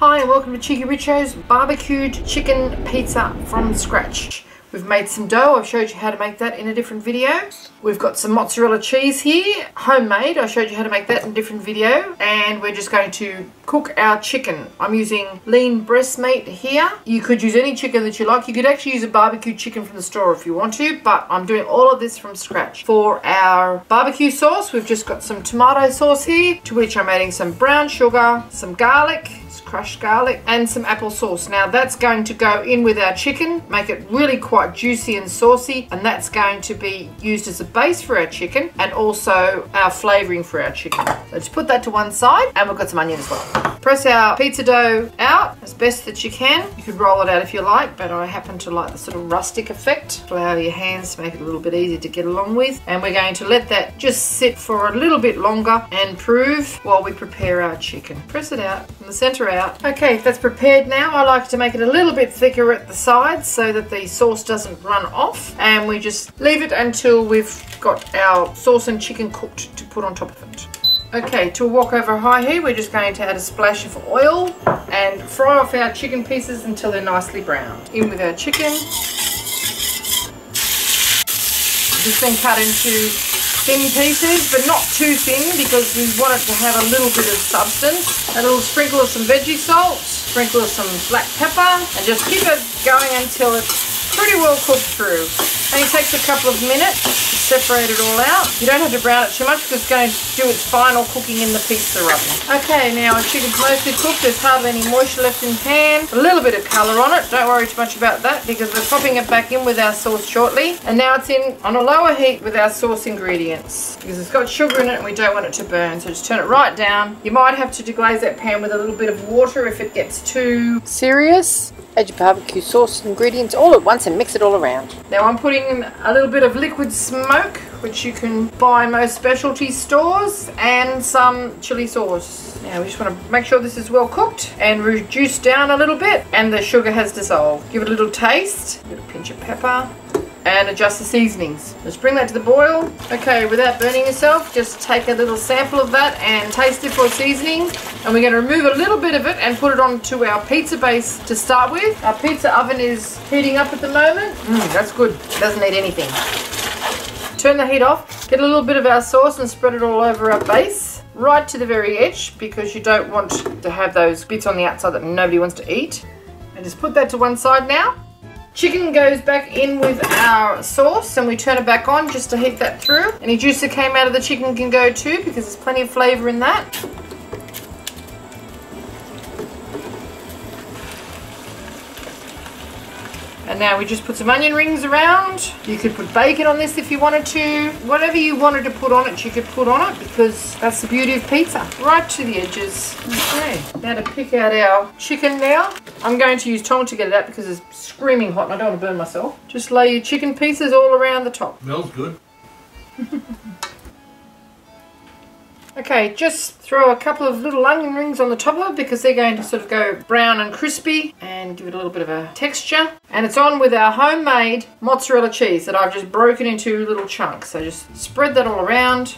Hi and welcome to Cheekyricho's barbecued chicken pizza from scratch. We've made some dough. I've showed you how to make that in a different video. We've got some mozzarella cheese here, homemade. I showed you how to make that in a different video. And we're just going to cook our chicken. I'm using lean breast meat here. You could use any chicken that you like. You could actually use a barbecue chicken from the store if you want to, but I'm doing all of this from scratch. For our barbecue sauce, we've just got some tomato sauce here, to which I'm adding some brown sugar, some garlic, crushed garlic, and some apple sauce. Now that's going to go in with our chicken, make it really quite juicy and saucy, and that's going to be used as a base for our chicken and also our flavouring for our chicken. So just put that to one side, and we've got some onion as well. Press our pizza dough out as best that you can. You could roll it out if you like, but I happen to like the sort of rustic effect. Flour your hands to make it a little bit easier to get along with, and we're going to let that just sit for a little bit longer and prove while we prepare our chicken. Press it out from the centre out. Okay, that's prepared now. I like to make it a little bit thicker at the sides so that the sauce doesn't run off, and we just leave it until we've got our sauce and chicken cooked to put on top of it. Okay, to a wok over high heat, we're just going to add a splash of oil and fry off our chicken pieces until they're nicely browned. In with our chicken. This then cut into thin pieces, but not too thin because we want it to have a little bit of substance. A little sprinkle of some veggie salt, sprinkle of some black pepper, and just keep it going until it's pretty well cooked through. And it takes a couple of minutes to separate it all out. You don't have to brown it too much because it's going to do its final cooking in the pizza oven. Okay, now our chicken's mostly cooked. There's hardly any moisture left in the pan. A little bit of colour on it. Don't worry too much about that because we're popping it back in with our sauce shortly. And now it's in on a lower heat with our sauce ingredients because it's got sugar in it and we don't want it to burn. So just turn it right down. You might have to deglaze that pan with a little bit of water if it gets too serious. Add your barbecue sauce ingredients all at once and mix it all around. Now I'm putting in a little bit of liquid smoke, which you can buy in most specialty stores, and some chili sauce. Now we just want to make sure this is well cooked and reduced down a little bit and the sugar has dissolved. Give it a little taste, a little pinch of pepper, and adjust the seasonings. Just bring that to the boil. Okay, without burning yourself, just take a little sample of that and taste it for seasoning. And we're going to remove a little bit of it and put it onto our pizza base to start with. Our pizza oven is heating up at the moment. That's good. It doesn't need anything. Turn the heat off. Get a little bit of our sauce and spread it all over our base. Right to the very edge because you don't want to have those bits on the outside that nobody wants to eat. And just put that to one side now. Chicken goes back in with our sauce and we turn it back on just to heat that through. Any juice that came out of the chicken can go too because there's plenty of flavour in that. And now we just put some onion rings around. You could put bacon on this if you wanted to. Whatever you wanted to put on it, you could put on it because that's the beauty of pizza. Right to the edges. Okay, now to pick out our chicken now. I'm going to use tongs to get it out because it's screaming hot and I don't want to burn myself. Just lay your chicken pieces all around the top. Smells good. Okay, just throw a couple of little onion rings on the top of it because they're going to sort of go brown and crispy and give it a little bit of a texture. And it's on with our homemade mozzarella cheese that I've just broken into little chunks. So just spread that all around.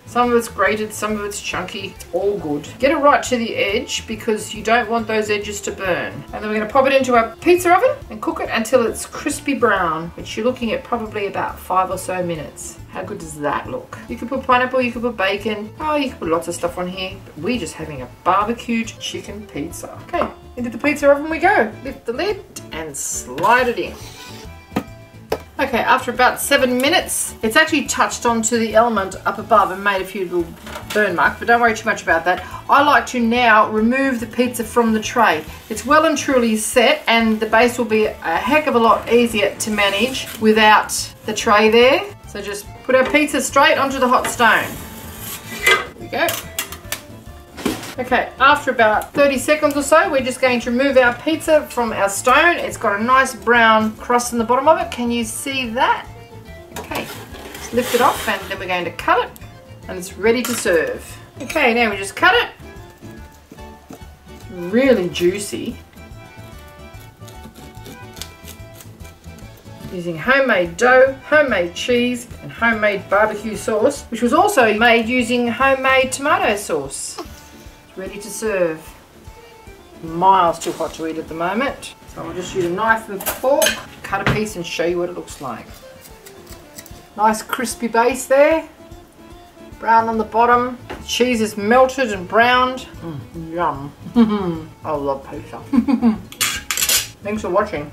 Some of it's grated, some of it's chunky. It's all good. Get it right to the edge because you don't want those edges to burn. And then we're going to pop it into our pizza oven and cook it until it's crispy brown, which you're looking at probably about 5 or so minutes. How good does that look? You could put pineapple, you could put bacon. Oh, you could put lots of stuff on here. But we're just having a barbecued chicken pizza. Okay, into the pizza oven we go. Lift the lid and slide it in. Okay, after about 7 minutes, it's actually touched onto the element up above and made a few little burn marks, but don't worry too much about that. I like to now remove the pizza from the tray. It's well and truly set and the base will be a heck of a lot easier to manage without the tray there. So just put our pizza straight onto the hot stone. There we go. Okay, after about 30 seconds or so, we're just going to remove our pizza from our stone. It's got a nice brown crust in the bottom of it. Can you see that? Okay, just lift it off and then we're going to cut it and it's ready to serve. Okay, now we just cut it. Really juicy. Using homemade dough, homemade cheese and homemade barbecue sauce, which was also made using homemade tomato sauce. ready to serve. Miles too hot to eat at the moment. So I'll just use a knife and fork, cut a piece and show you what it looks like. Nice crispy base there. Brown on the bottom. The cheese is melted and browned. Yum. I love pizza. Thanks for watching.